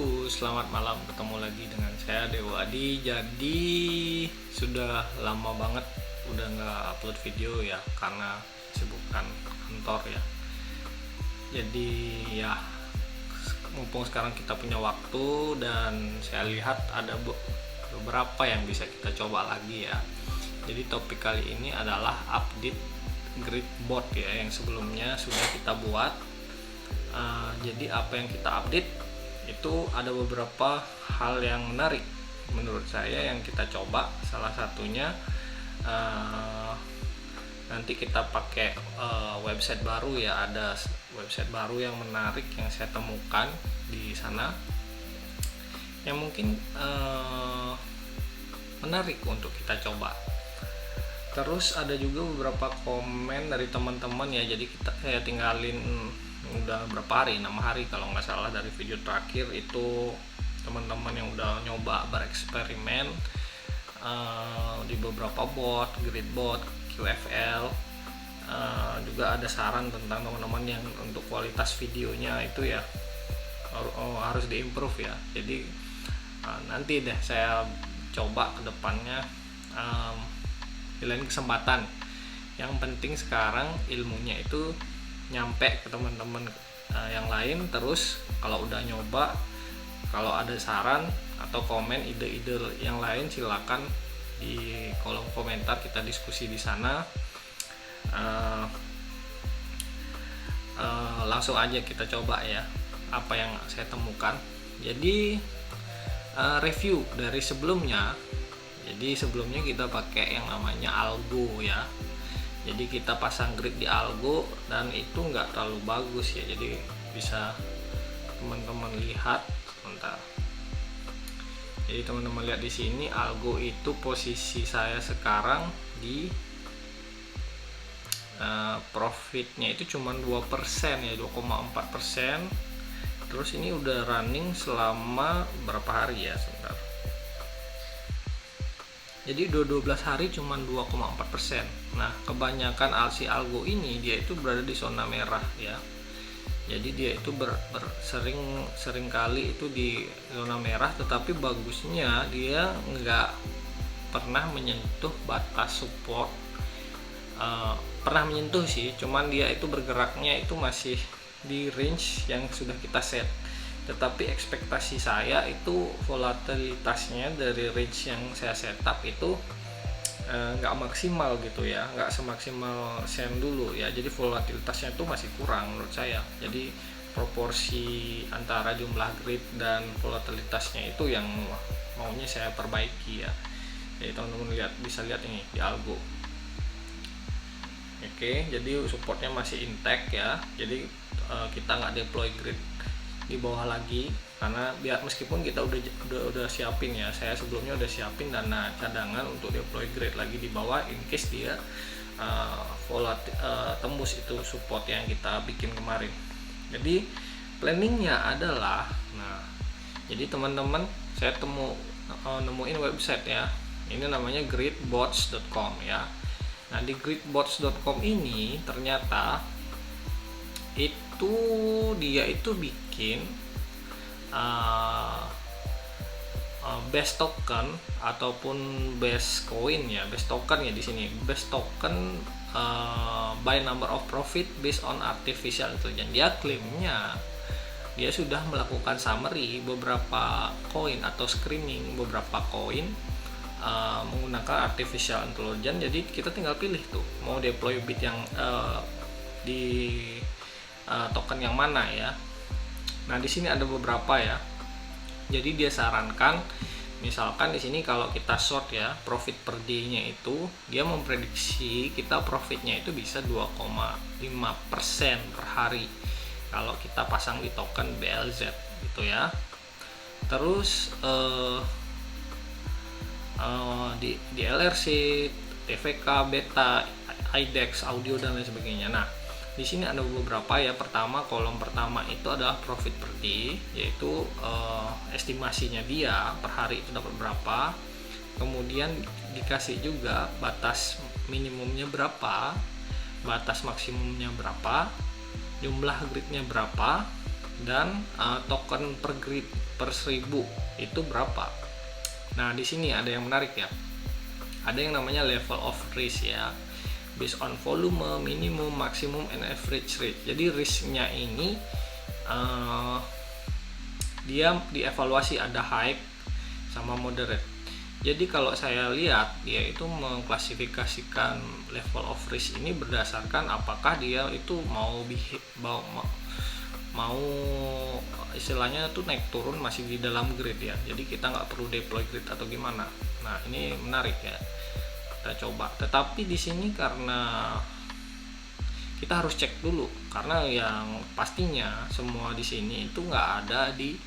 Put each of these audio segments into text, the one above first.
Halo, selamat malam. Ketemu lagi dengan saya Dewa Adi. Jadi sudah lama banget udah nggak upload video ya, karena kesibukan kantor ya. Jadi ya, mumpung sekarang kita punya waktu dan saya lihat ada beberapa yang bisa kita coba lagi ya. Jadi topik kali ini adalah update grid board ya, yang sebelumnya sudah kita buat. Jadi apa yang kita update itu ada beberapa hal yang menarik menurut saya yang kita coba. Salah satunya nanti kita pakai website baru ya, ada website baru yang menarik yang saya temukan di sana yang mungkin menarik untuk kita coba. Terus ada juga beberapa komen dari teman-teman ya, jadi saya tinggalin udah berapa hari, 6 hari kalau nggak salah dari video terakhir itu. Teman-teman yang udah nyoba bereksperimen di beberapa bot, grid bot, QFL, juga ada saran tentang teman-teman yang untuk kualitas videonya itu ya harus diimprove ya. Jadi nanti deh saya coba ke depannya di lain kesempatan. Yang penting sekarang ilmunya itu nyampe ke teman-teman yang lain. Terus kalau udah nyoba, kalau ada saran atau komen ide-ide yang lain, silakan di kolom komentar, kita diskusi di sana. Langsung aja kita coba ya apa yang saya temukan. Jadi review dari sebelumnya. Jadi sebelumnya kita pakai yang namanya Algo ya. Jadi kita pasang grid di Algo dan itu nggak terlalu bagus ya. Jadi bisa teman-teman lihat sebentar. Jadi teman-teman lihat di sini Algo itu posisi saya sekarang di profitnya itu cuma 2% ya, 2,4%. Terus ini udah running selama berapa hari ya, sebentar. Jadi 12 hari cuma 2,4%. Nah, kebanyakan Algo ini dia itu berada di zona merah ya. Jadi dia itu sering kali itu di zona merah, tetapi bagusnya dia nggak pernah menyentuh batas support. Pernah menyentuh sih, cuman dia itu bergeraknya itu masih di range yang sudah kita set. Tetapi ekspektasi saya itu volatilitasnya dari range yang saya setup itu nggak maksimal gitu ya, nggak semaksimal sen dulu ya. Jadi volatilitasnya itu masih kurang menurut saya. Jadi proporsi antara jumlah grid dan volatilitasnya itu yang maunya saya perbaiki ya. Jadi teman-teman bisa lihat ini di Algo. Oke, jadi supportnya masih intact ya. Jadi kita nggak deploy grid di bawah lagi, karena biar meskipun kita udah siapin ya, saya sebelumnya udah siapin dana cadangan untuk deploy grid lagi di bawah in case dia tembus itu support yang kita bikin kemarin. Jadi planningnya adalah, nah jadi teman-teman saya nemuin website ya, ini namanya gridboards.com ya. Nah di gridboards.com ini ternyata itu dia itu bikin base token ataupun base coin ya, base token ya di sini, base token by number of profit based on artificial intelligence. Dia klaimnya dia sudah melakukan summary beberapa koin atau screening beberapa koin menggunakan artificial intelligence. Jadi kita tinggal pilih tuh mau deploy bit yang di token yang mana ya. Nah di sini ada beberapa ya. Jadi dia sarankan, misalkan di sini kalau kita short ya, profit per day-nya itu dia memprediksi kita profitnya itu bisa 2,5% per hari kalau kita pasang di token BLZ gitu ya. Terus di LRC, TVK, Beta, IDEX, audio dan lain sebagainya. Nah di sini ada beberapa ya. Pertama, kolom pertama itu adalah profit per day, yaitu estimasinya dia per hari itu dapat berapa. Kemudian dikasih juga batas minimumnya berapa, batas maksimumnya berapa, jumlah gridnya berapa, dan token per grid per 1000 itu berapa. Nah di sini ada yang menarik ya, ada yang namanya level of risk ya, based on volume, minimum, maksimum, and average rate. Jadi risknya ini dia dievaluasi, ada high sama moderate. Jadi kalau saya lihat dia itu mengklasifikasikan level of risk ini berdasarkan apakah dia itu mau istilahnya tuh naik turun masih di dalam grid ya. Jadi kita nggak perlu deploy grid atau gimana. Nah ini menarik ya, kita coba. Tetapi di sini karena kita harus cek dulu, karena yang pastinya semua di sini itu nggak ada di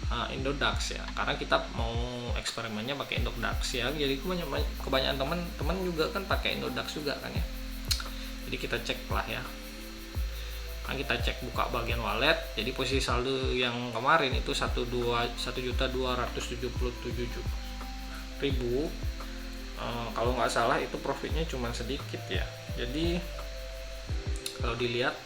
Indodax ya, karena kita mau eksperimennya pakai Indodax ya. Jadi kebanyakan teman-teman juga kan pakai Indodax juga kan ya. Jadi kita cek lah ya. Nah, kita cek buka bagian wallet. Jadi posisi saldo yang kemarin itu 1.277.000. Kalau nggak salah itu profitnya cuma sedikit ya. Jadi kalau dilihat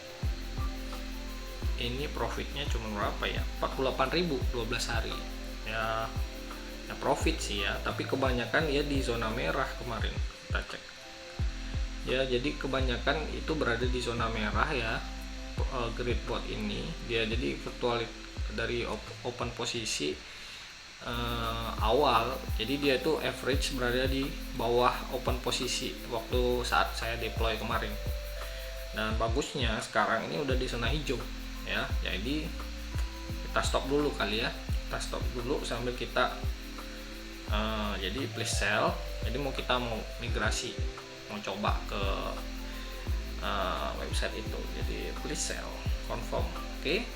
ini profitnya cuma berapa ya, 48.000 12 hari ya, profit sih ya, tapi kebanyakan ya di zona merah kemarin kita cek ya. Jadi kebanyakan itu berada di zona merah ya. Grid bot ini dia jadi virtual dari open posisi awal, jadi dia itu average berada di bawah open posisi waktu saat saya deploy kemarin. Dan bagusnya sekarang ini udah di zona hijau ya, jadi kita stop dulu kali ya, kita stop dulu sambil kita jadi please sell. Jadi kita mau migrasi, mau coba ke website itu, jadi please sell confirm. Oke.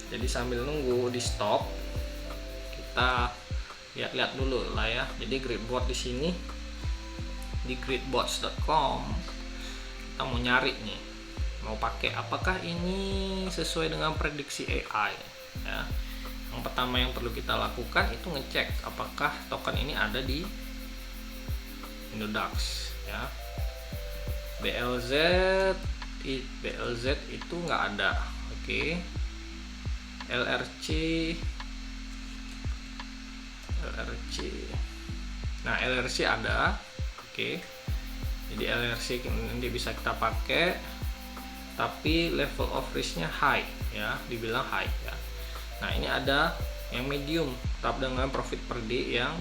Jadi sambil nunggu di stop, kita lihat-lihat dulu lah ya. Jadi gridbot di sini di gridbots.com kita mau nyari nih, mau pakai apakah ini sesuai dengan prediksi AI ya. Yang pertama yang perlu kita lakukan itu ngecek apakah token ini ada di Indodax ya. BLZ itu nggak ada. Oke. LRC. Nah LRC ada. Oke. Jadi LRC nanti bisa kita pakai, tapi level of risknya high ya, dibilang high ya. Nah ini ada yang medium, tetap dengan profit per day yang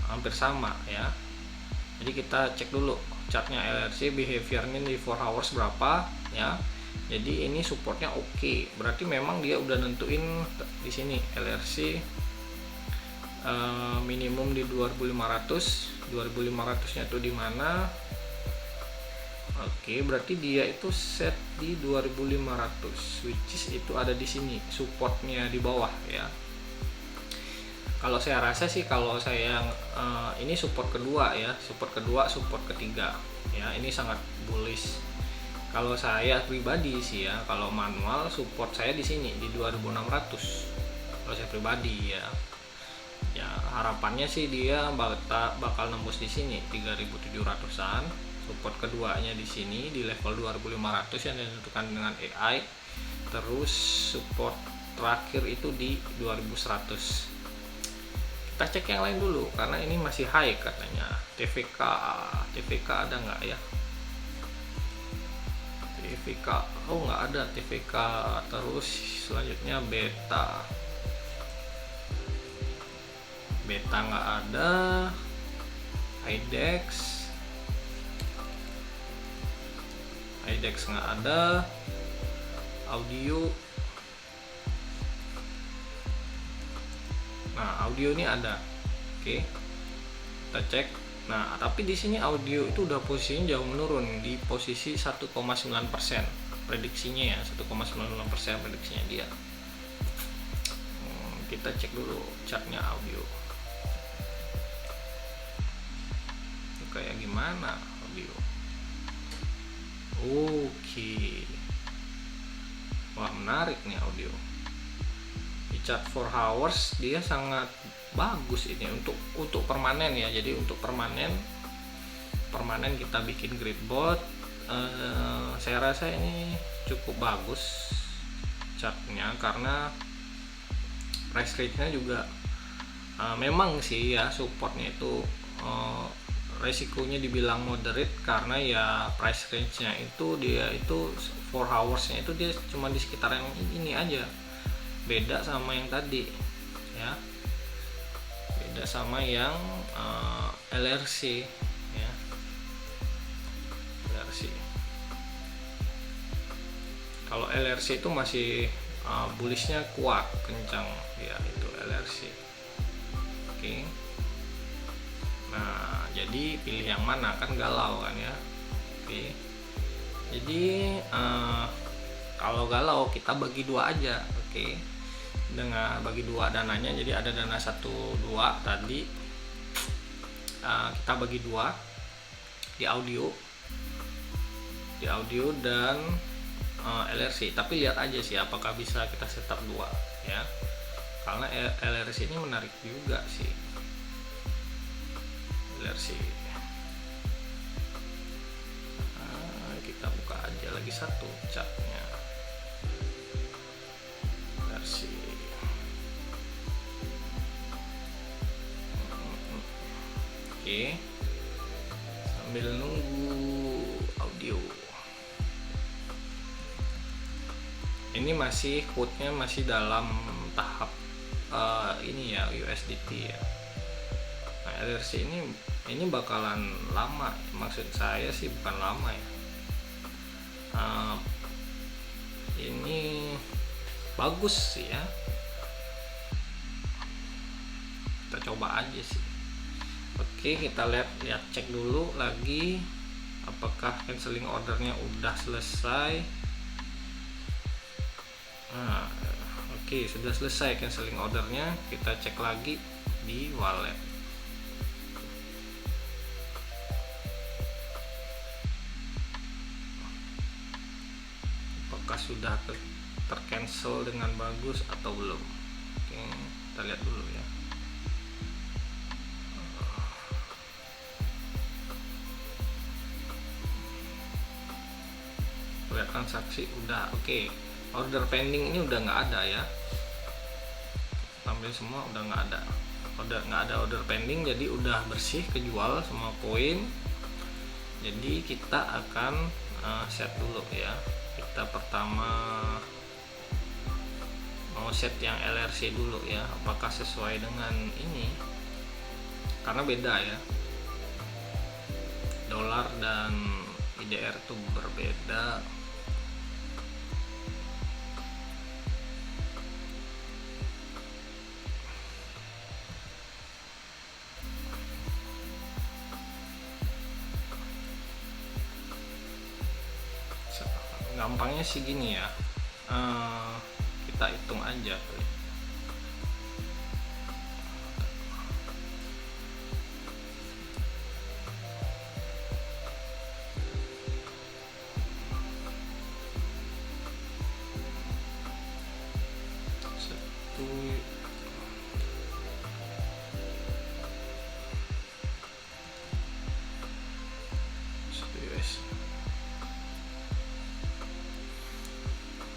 hampir sama ya. Jadi kita cek dulu chartnya LRC, behaviornya di 4 hours berapa ya. Jadi ini supportnya oke, berarti memang dia udah nentuin di sini LRC minimum di 2.500 nya tuh di mana. Oke, berarti dia itu set di 2.500, which is itu ada di sini supportnya di bawah ya. Kalau saya rasa sih, kalau saya ini support kedua ya, support ketiga ya, ini sangat bullish. Kalau saya pribadi sih ya, kalau manual support saya di sini di 2.600 kalau saya pribadi ya. Ya harapannya sih dia bakal nembus di sini 3.700-an. Support keduanya di sini di level 2.500 yang ditentukan dengan AI. Terus support terakhir itu di 2.100. Kita cek yang lain dulu karena ini masih high katanya. TVK ada nggak ya? TVK, oh nggak ada TVK. Terus selanjutnya beta nggak ada. IDEX nggak ada. Audio, nah audio ini ada. Oke, kita cek. Nah tapi di sini audio itu udah posisinya jauh menurun di posisi 1,9% prediksinya ya, 1,9% prediksinya dia. Kita cek dulu chartnya audio itu kayak gimana audio. Oke, wah menarik nih audio. Di chart 4 hours dia sangat bagus ini untuk permanen ya. Jadi untuk permanen kita bikin grid bot, saya rasa ini cukup bagus chartnya, karena price range-nya juga memang sih ya supportnya itu resikonya dibilang moderate, karena ya price range-nya itu dia itu 4 hours-nya itu dia cuma di sekitar yang ini aja, beda sama yang tadi ya, beda sama yang LRC ya, LRC. Kalau LRC itu masih bullishnya kuat kencang ya, itu LRC. Oke. Nah, jadi pilih yang mana, kan galau kan ya. Oke. Jadi kalau galau kita bagi dua aja. Oke. Dengan bagi dua dananya, jadi ada dana 1 2 tadi, kita bagi dua di audio dan LRC, tapi lihat aja sih apakah bisa kita setup 2 ya, karena LRC ini menarik juga sih. LRC kita buka aja lagi satu chartnya. LRC oke, sambil nunggu audio. Ini masih quote-nya masih dalam tahap ini ya, USDT ya. Nah, LRC ini bakalan lama, maksud saya sih bukan lama ya. Ini bagus sih ya. Kita coba aja sih. Oke, kita lihat cek dulu lagi apakah canceling ordernya udah selesai. Nah, oke, sudah selesai canceling ordernya. Kita cek lagi di wallet. Apakah sudah tercancel dengan bagus atau belum? Oke, kita lihat dulu ya. Lihat transaksi udah oke. Order pending ini udah nggak ada ya, ambil semua udah nggak ada, order pending, jadi udah bersih kejual semua koin. Jadi kita akan set dulu ya. Kita pertama mau set yang LRC dulu ya, apakah sesuai dengan ini, karena beda ya, dolar dan IDR itu berbeda. Gampangnya sih gini ya, kita hitung aja kali.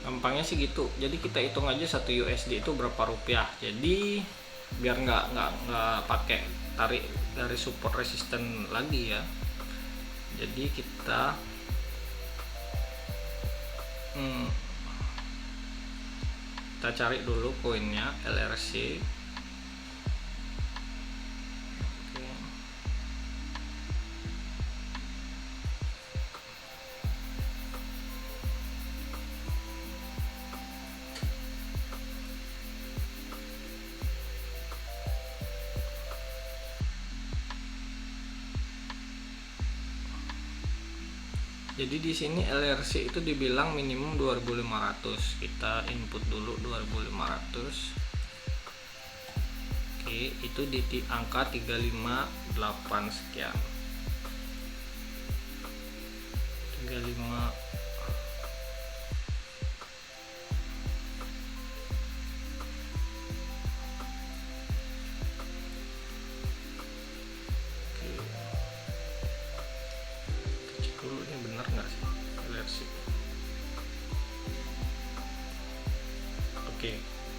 Gampangnya sih gitu. Jadi kita hitung aja 1 USD itu berapa rupiah. Jadi biar nggak pakai tarik dari support resisten lagi ya. Jadi kita kita cari dulu koinnya LRC. Jadi di sini LRC itu dibilang minimum 2.500. Kita input dulu 2.500. Oke, itu di angka 358 sekian. 35.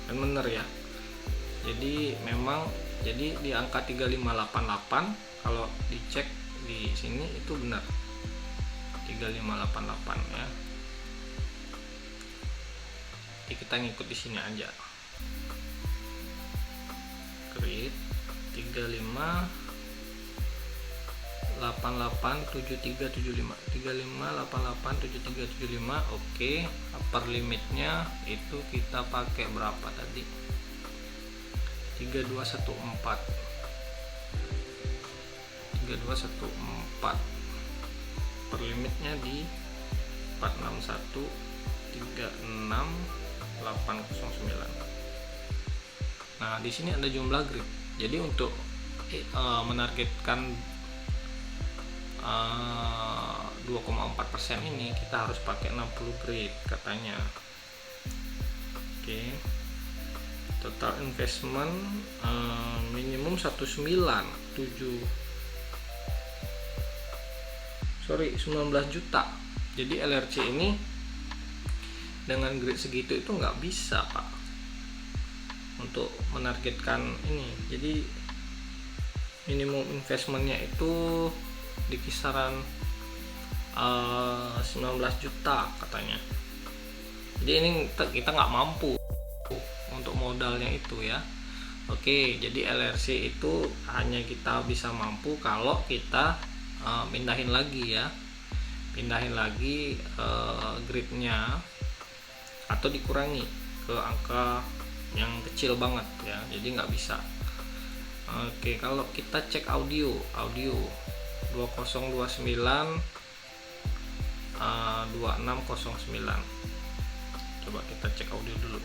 kan bener ya. Jadi memang jadi di angka 3588 kalau dicek di sini itu benar 3588 ya. Jadi kita ngikut di sini aja. Grid 35887375 35887375. Oke, upper limitnya itu kita pakai berapa tadi? 3214 per limitnya di 46136809. Nah, di sini ada jumlah grid. Jadi untuk menargetkan 2,4% ini kita harus pakai 60 grid katanya. Oke. Total investment minimum 19 juta. Jadi LRC ini dengan grid segitu itu nggak bisa Pak untuk menargetkan ini. Jadi minimum investmentnya itu di kisaran 19 juta katanya. Jadi ini kita nggak mampu untuk modalnya itu ya. Oke, jadi LRC itu hanya kita bisa mampu kalau kita pindahin lagi gridnya atau dikurangi ke angka yang kecil banget ya, jadi nggak bisa. Oke, kalau kita cek audio 2029 2609. Coba kita cek audio dulu.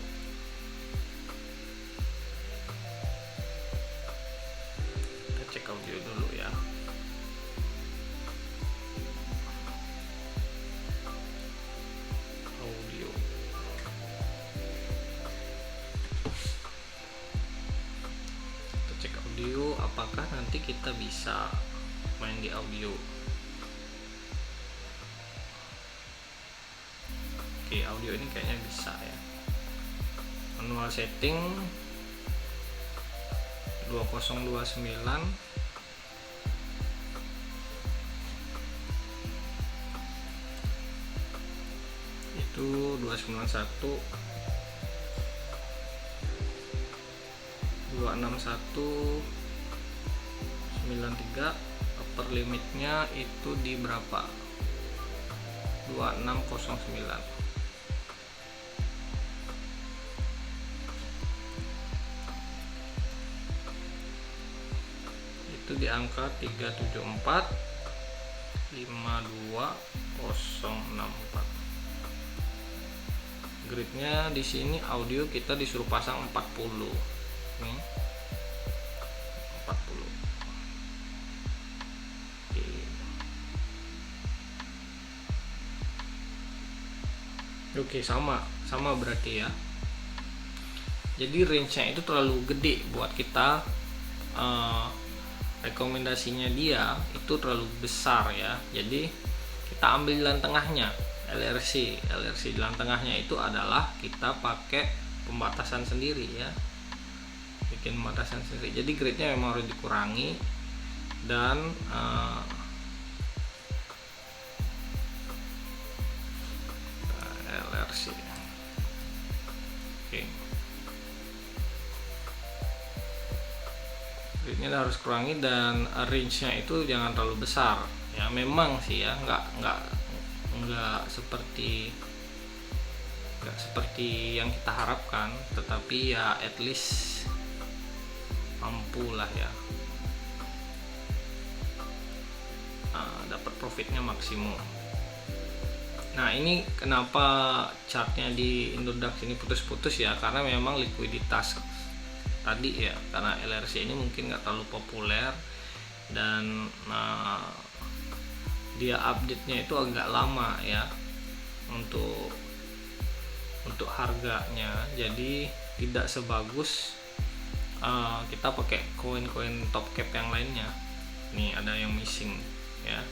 Kita cek audio dulu ya. Audio. Kita cek audio, apakah nanti kita bisa main di audio. Oke, audio ini kayaknya bisa ya. Manual setting 2029 itu 291 26193. Upper limitnya itu di berapa? 2609. Itu di angka 374 52064. Gridnya di sini audio kita disuruh pasang 40. Nih. 40. Oke, sama berarti ya. Jadi range-nya itu terlalu gede buat kita. Rekomendasinya dia itu terlalu besar ya. Jadi kita ambil jalan tengahnya, LRC jalan tengahnya itu adalah kita pakai pembatasan sendiri ya, bikin pembatasan sendiri. Jadi gridnya memang harus dikurangi dan LRC. Oke. Gridnya harus kurangi dan range-nya itu jangan terlalu besar ya. Memang sih ya, nggak seperti yang kita harapkan, tetapi ya at least mampu lah ya, dapat profitnya maksimum. Nah, ini kenapa chartnya di Indodax ini putus-putus ya, karena memang likuiditas tadi ya, karena LRC ini mungkin nggak terlalu populer dan dia update-nya itu agak lama ya untuk harganya, jadi tidak sebagus kita pakai koin-koin top cap yang lainnya. Nih ada yang missing ya.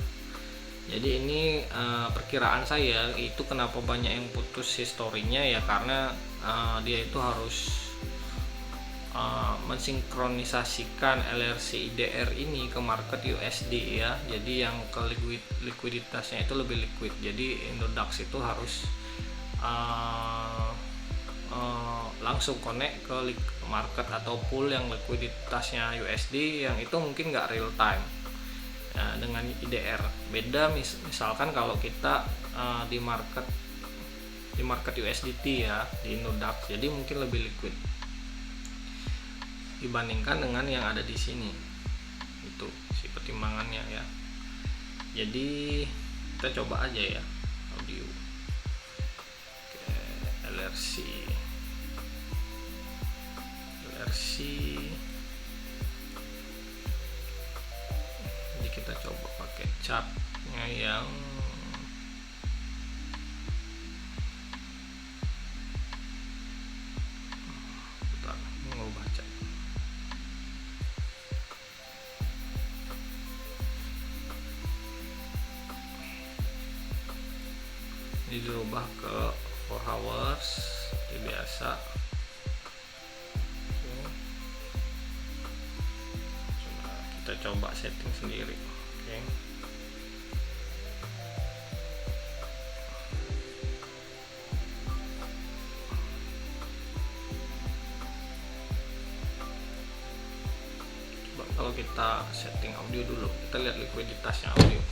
Jadi ini perkiraan saya itu kenapa banyak yang putus historinya ya, karena dia itu harus mensinkronisasikan LRC IDR ini ke market USD ya. Jadi yang ke likuiditasnya itu lebih liquid. Jadi Indodax itu harus langsung connect ke market atau pool yang likuiditasnya USD, yang itu mungkin nggak real time ya, dengan IDR beda. Misalkan kalau kita di market USDT ya di Indodax, jadi mungkin lebih liquid dibandingkan dengan yang ada di sini. Itu si pertimbangannya ya. Jadi kita coba aja ya audio. Oke, LRC. Jadi kita coba pakai chartnya yang ini dirubah ke 4 hours seperti biasa. Kita coba setting sendiri. Oke. Coba kalau kita setting audio dulu, kita lihat likuiditasnya audio.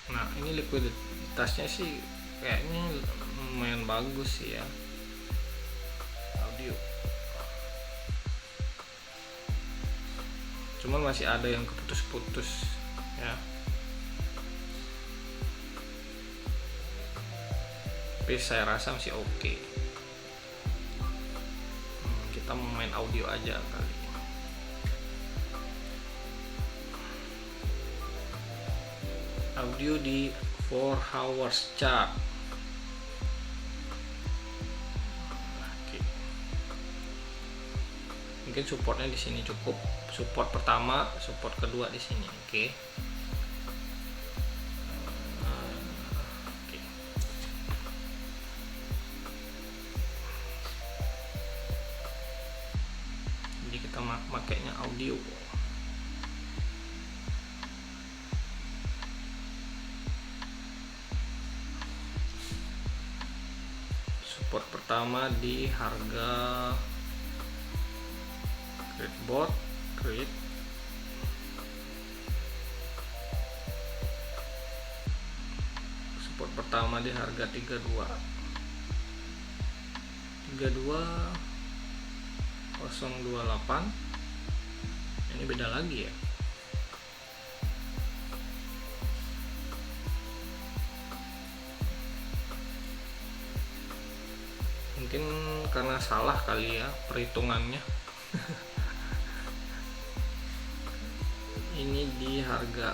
Nah, ini likuiditasnya sih kayaknya lumayan bagus sih ya audio. Cuman masih ada yang keputus-putus ya. Tapi saya rasa masih oke. Kita mau main audio aja kali. Audio di 4 hours chart. Oke. Mungkin supportnya di sini cukup. Support pertama, support kedua di sini. Oke. Oke. Jadi kita makainya audio. Support pertama di harga create support pertama di harga 32.028. Ini beda lagi ya. Mungkin karena salah kali ya perhitungannya. Ini di harga,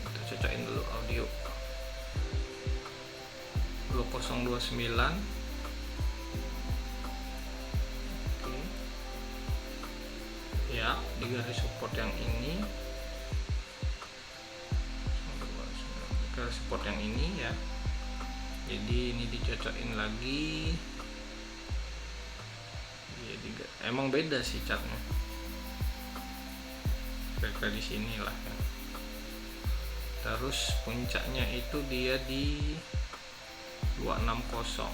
kita cocokin dulu audio 2029. Oke. Ya, di garis support yang ini, garis support yang ini ya. Jadi ini dicocokin lagi. Jadi emang beda sih catnya. Kira-kira di sini lah ya. Terus puncaknya itu dia di 260.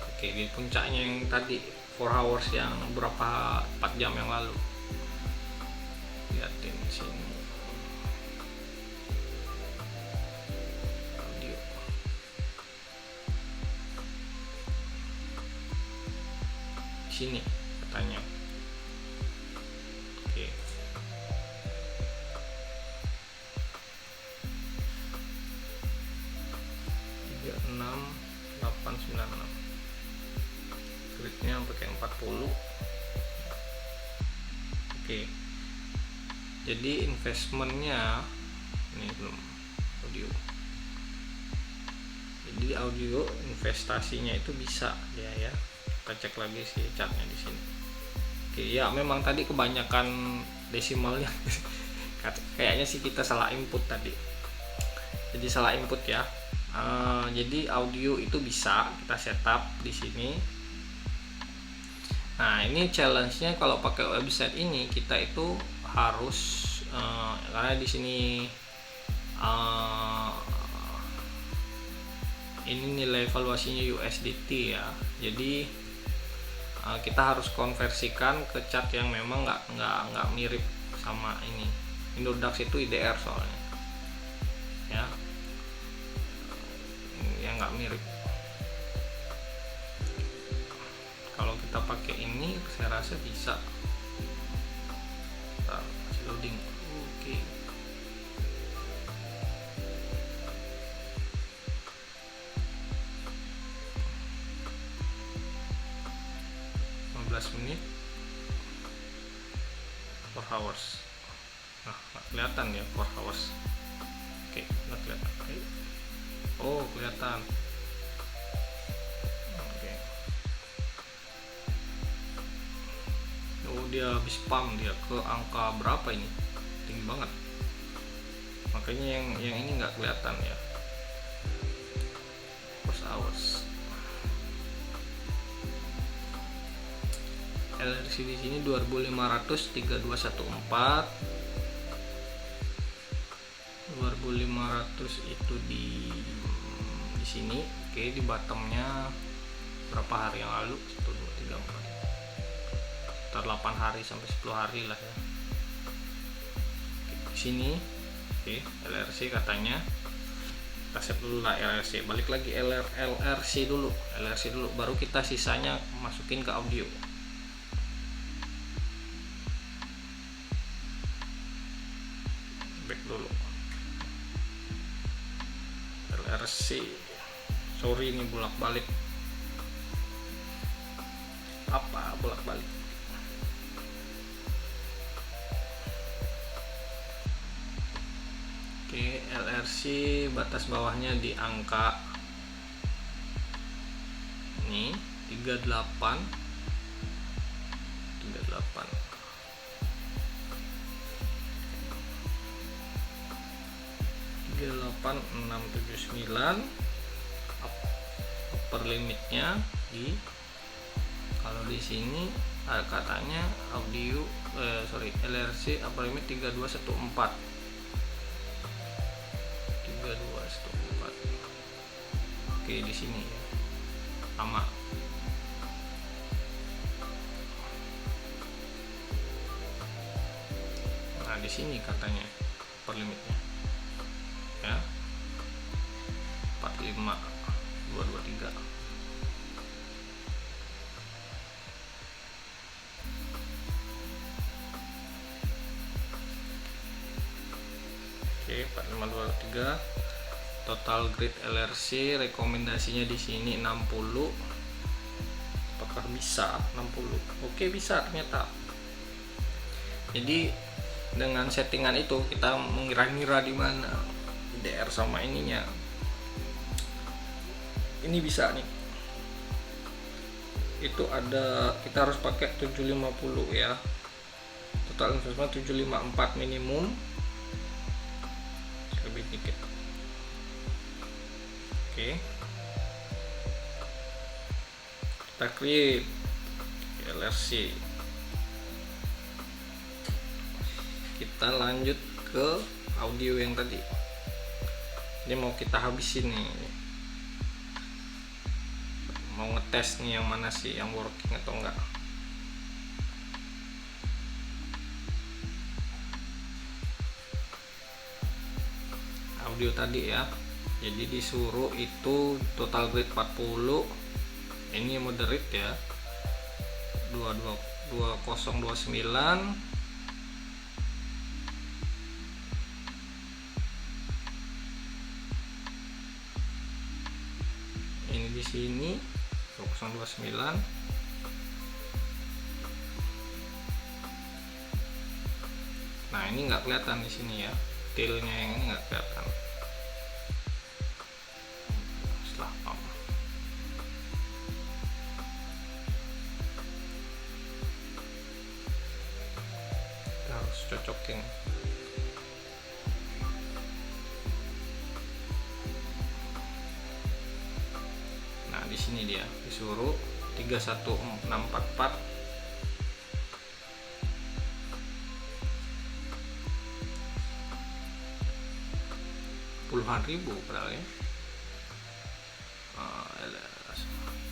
Oke, di puncaknya yang tadi 4 hours yang berapa 4 jam yang lalu. Lihatin sini audio. Sini katanya. Oke. Tiga 6.896. Gridnya pakai 40. Oke. Jadi investmentnya ini belum audio. Jadi audio investasinya itu bisa dia ya. Kita cek lagi sih chartnya di sini. Oke ya, memang tadi kebanyakan desimalnya. Kayaknya sih kita salah input tadi, jadi salah input ya. Jadi audio itu bisa kita setup di sini. Nah ini challenge-nya kalau pakai website ini, kita itu harus karena di sini ini nilai valuasinya USDT ya, jadi kita harus konversikan ke chart yang memang nggak mirip sama ini. Indodax itu IDR soalnya ya, yang nggak mirip. Kalau kita pakai ini saya rasa bisa. Masih loading. Oke. 15 menit 4 hours. Nah, nggak kelihatan ya 4 hours. Oke, nggak kelihatan. Oh, kelihatan. Oke. Oh, dia habis spam dia ke angka berapa ini? Tinggi banget. Makanya yang ini nggak kelihatan ya. 4 hours. LRC di sini 2500 3214. 2500 itu di sini. Oke, di bottomnya berapa hari yang lalu? 1 2 3 4. Sekitar 8 hari sampai 10 hari lah ya. Oke, di sini. Oke, LRC katanya. Kita save dulu lah LRC. Balik lagi LRC dulu. LRC dulu baru kita sisanya masukin ke audio. Back dulu. LRC. Sorry ini bolak-balik. Apa bolak-balik? Oke, LRC batas bawahnya di angka ini 38 679. Upper limitnya di, kalau di sini katanya audio LRC upper limit 3214. Oke, di sini ya. Sama. Nah, di sini katanya upper limitnya. Ya. 45 223. Oke, 45 223. Total grid LRC rekomendasinya di sini 60. Apakah bisa 60? Oke, bisa ternyata. Jadi dengan settingan itu kita mengira-ngira di mana IDR sama ininya. Ini bisa nih. Itu ada, kita harus pakai 750 ya. Total investment 754 minimum. Lebih dikit. Oke. Kita create LRC. Kita lanjut ke audio yang tadi. Ini mau kita habisin nih. Mau ngetes nih yang mana sih yang working atau enggak. Audio tadi ya. Jadi disuruh itu total grid 40. Ini moderate ya. 2029. Ini di sini 2029. Nah, ini nggak kelihatan di sini ya. Tailnya yang ini nggak kelihatan. Setelah pump. di sini dia disuruh 31644 puluhan ribu padahal ya.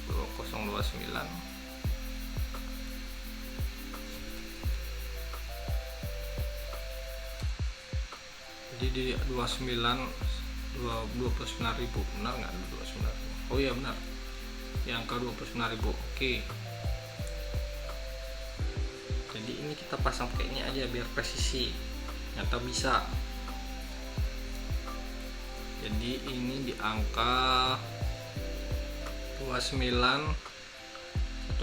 2029 jadi di 29.000 benar nggak? 29.000. Oh iya benar, di angka 29.000. Oke, jadi ini kita pasang kayak ini aja biar presisi, nyata bisa. Jadi ini di angka 29.126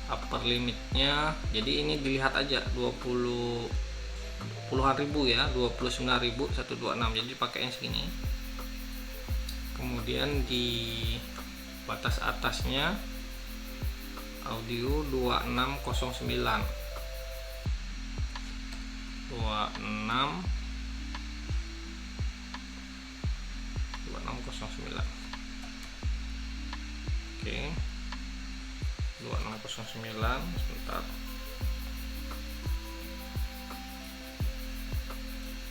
upper limitnya. Jadi ini dilihat aja 20 puluhan ribu ya, 29.126. jadi pakainya segini. Kemudian di batas atasnya audio 2609 2609. Oke, 2609 sebentar.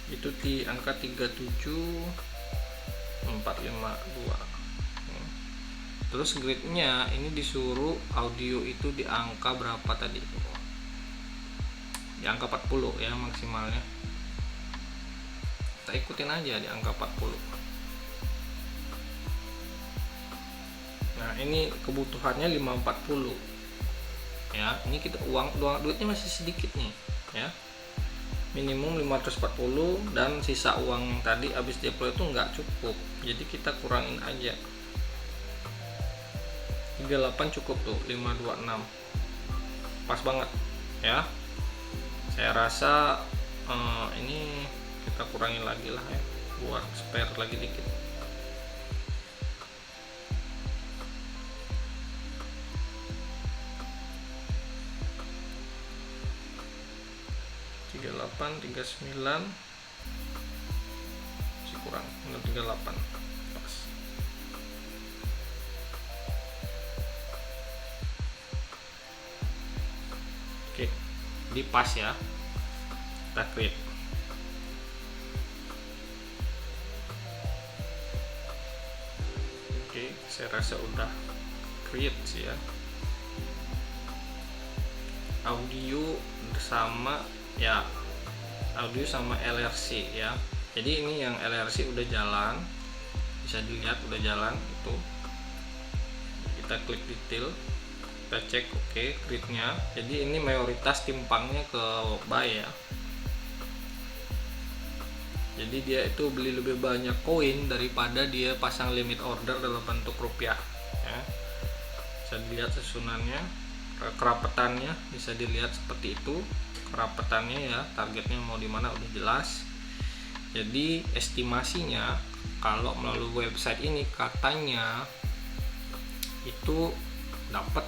Itu di angka 37452. Terus gridnya ini disuruh audio itu di angka berapa tadi? Di angka 40 ya maksimalnya. Kita ikutin aja di angka 40. Nah ini kebutuhannya 540 ya. Ini kita duitnya masih sedikit nih ya, minimum 540, dan sisa uang tadi habis deploy itu nggak cukup, jadi kita kurangin aja. 38 cukup tuh, 526 pas banget ya. Saya rasa ini kita kurangin lagi lah ya, buat spare lagi dikit. Masih kurang, 38 pas. Oke, di pas ya, kita create. Oke, saya rasa udah create sih ya. Audio sama ya, audio sama LRC ya. Jadi ini yang LRC udah jalan, bisa dilihat udah jalan itu. Kita klik detail, kita cek oke gridnya. Jadi ini mayoritas timpangnya ke buy ya. Jadi dia itu beli lebih banyak koin daripada dia pasang limit order dalam bentuk rupiah ya. Bisa dilihat susunannya, kerapetannya bisa dilihat seperti itu. Kerapetannya ya, targetnya mau di mana udah jelas. Jadi estimasinya kalau melalui website ini katanya itu dapat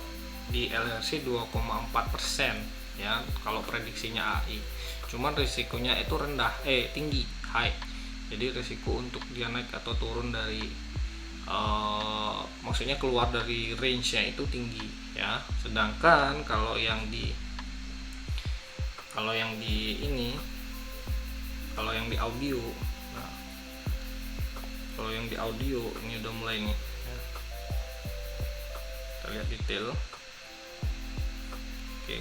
di LRC 2,4% ya kalau prediksinya AI. Cuman risikonya itu rendah, tinggi, high. Jadi risiko untuk dia naik atau turun dari maksudnya keluar dari range-nya itu tinggi ya. Sedangkan kalau yang di audio, nah, kalau yang di audio ini udah mulai nih ya. Kita lihat detail. Oke,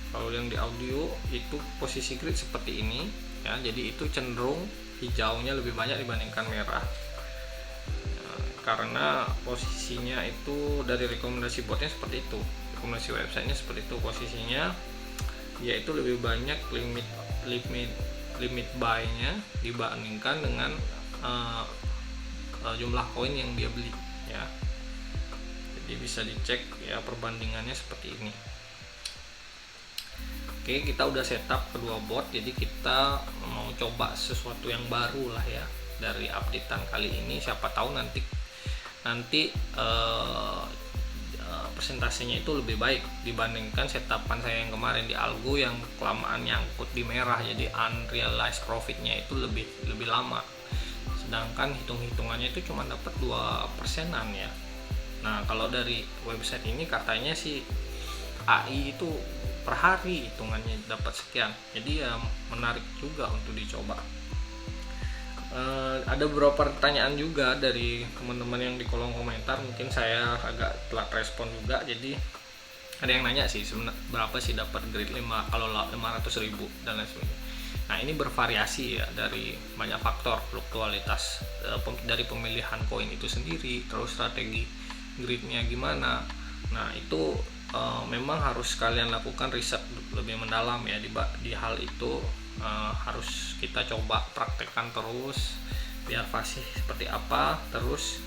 kalau yang di audio itu posisi grid seperti ini ya, jadi itu cenderung hijaunya lebih banyak dibandingkan merah ya, karena posisinya itu dari rekomendasi botnya seperti itu, rekomendasi websitenya seperti itu posisinya. Dia itu lebih banyak limit buy-nya dibandingkan dengan jumlah koin yang dia beli ya. Jadi bisa dicek ya perbandingannya seperti ini. Oke, kita udah setup kedua bot, jadi kita mau coba sesuatu yang baru lah ya dari updatean kali ini. Siapa tahu nanti persentasenya itu lebih baik dibandingkan setapan saya yang kemarin di Algo yang kelamaan nyangkut di merah, jadi unrealized profitnya itu lebih lama. sedangkan hitung-hitungannya itu cuma dapat 2%-an ya. Nah kalau dari website ini katanya sih AI itu per hari hitungannya dapat sekian, jadi ya menarik juga untuk dicoba. Ada beberapa pertanyaan juga dari teman-teman yang di kolom komentar, mungkin saya agak telat respon juga. Jadi ada yang nanya sih berapa sih dapat grade 5 kalau 500.000 dan lain sebagainya. Nah ini bervariasi ya dari banyak faktor, fluktualitas dari pemilihan koin itu sendiri, terus strategi gridnya gimana. Nah itu memang harus kalian lakukan riset lebih mendalam ya di hal itu. Harus kita coba praktekkan terus biar fasih seperti apa. Terus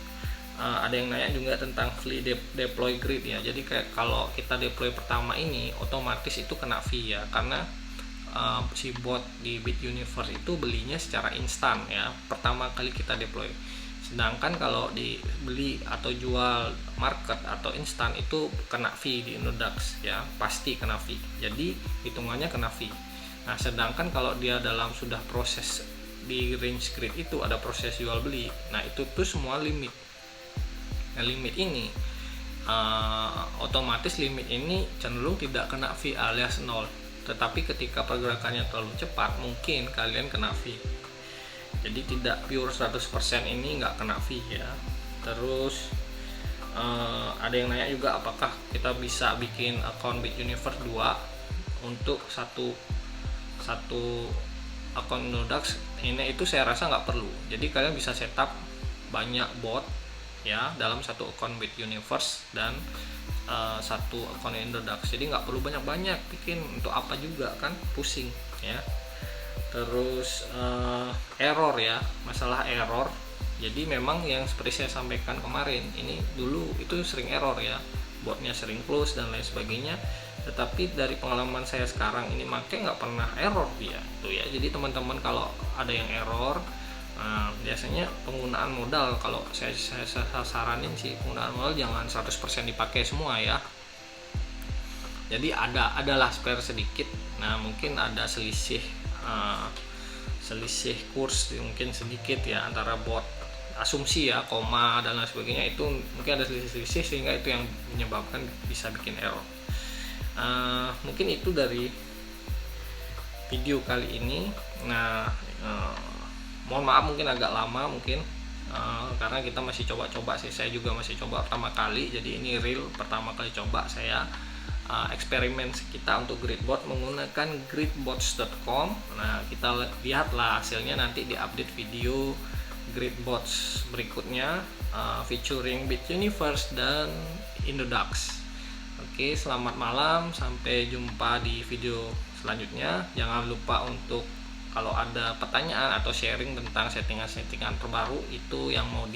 ada yang nanya juga tentang free deploy grid ya. Jadi kayak kalau kita deploy pertama ini otomatis itu kena fee ya, karena si bot di BitUniverse itu belinya secara instan ya pertama kali kita deploy. Sedangkan kalau dibeli atau jual market atau instan itu kena fee di Inodax ya, pasti kena fee. Jadi hitungannya kena fee. Nah sedangkan kalau dia dalam sudah proses di range grid itu ada proses jual beli, nah itu tuh semua limit. Nah limit ini otomatis limit ini cenderung tidak kena fee alias 0. Tetapi ketika pergerakannya terlalu cepat mungkin kalian kena fee. Jadi tidak pure 100% ini nggak kena fee ya. Terus ada yang nanya juga apakah kita bisa bikin account BitUniverse 2 untuk satu akun Inodax. Ini itu saya rasa nggak perlu. Jadi kalian bisa setup banyak bot ya dalam satu akun BitUniverse dan satu akun Inodax. Jadi nggak perlu banyak-banyak bikin, untuk apa juga kan, pusing ya. Terus error ya, masalah error. Jadi memang yang seperti saya sampaikan kemarin, ini dulu itu sering error ya, botnya sering close dan lain sebagainya. Tetapi dari pengalaman saya sekarang ini make nggak pernah error dia tuh ya. Jadi teman-teman kalau ada yang error, biasanya penggunaan modal, kalau saya saranin sih penggunaan modal jangan 100% dipakai semua ya. Jadi adalah spare sedikit. Nah mungkin ada selisih kurs mungkin sedikit ya antara bot, asumsi ya, koma dan lain sebagainya, itu mungkin ada selisih sehingga itu yang menyebabkan bisa bikin error. Mungkin itu dari video kali ini. Nah mohon maaf mungkin agak lama mungkin karena kita masih coba-coba sih, saya juga masih coba pertama kali, jadi ini real pertama kali coba saya eksperimen kita untuk gridbot menggunakan gridbots.com. Nah kita lihatlah hasilnya nanti di update video gridbots berikutnya featuring BitUniverse dan Inodax. Oke, selamat malam, sampai jumpa di video selanjutnya. Jangan lupa untuk kalau ada pertanyaan atau sharing tentang settingan-settingan terbaru itu yang mau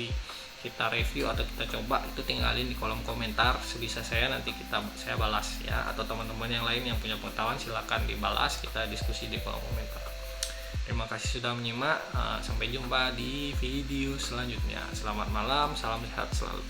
kita review atau kita coba, itu tinggalin di kolom komentar, sebisa saya nanti saya balas ya, atau teman-teman yang lain yang punya pengetahuan silakan dibalas, kita diskusi di kolom komentar. Terima kasih sudah menyimak, sampai jumpa di video selanjutnya. Selamat malam, salam sehat selalu.